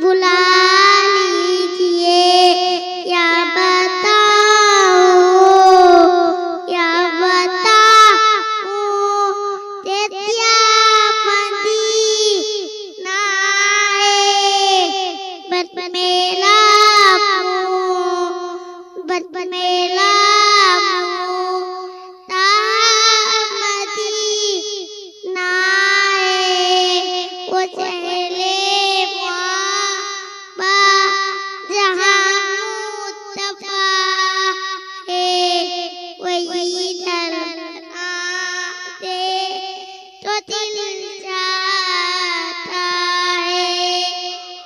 बुला लीजिए, या बताओ तेतिया मदीनाए बदमेला वो चले जहाँ मुस्तफा है वही धरना दे तो दिल जाता है।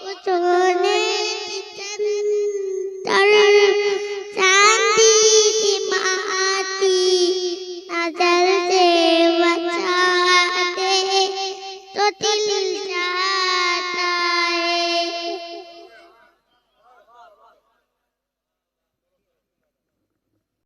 वो सोने की चंदर चांदी की माटी नजर से बचा दे तो दिल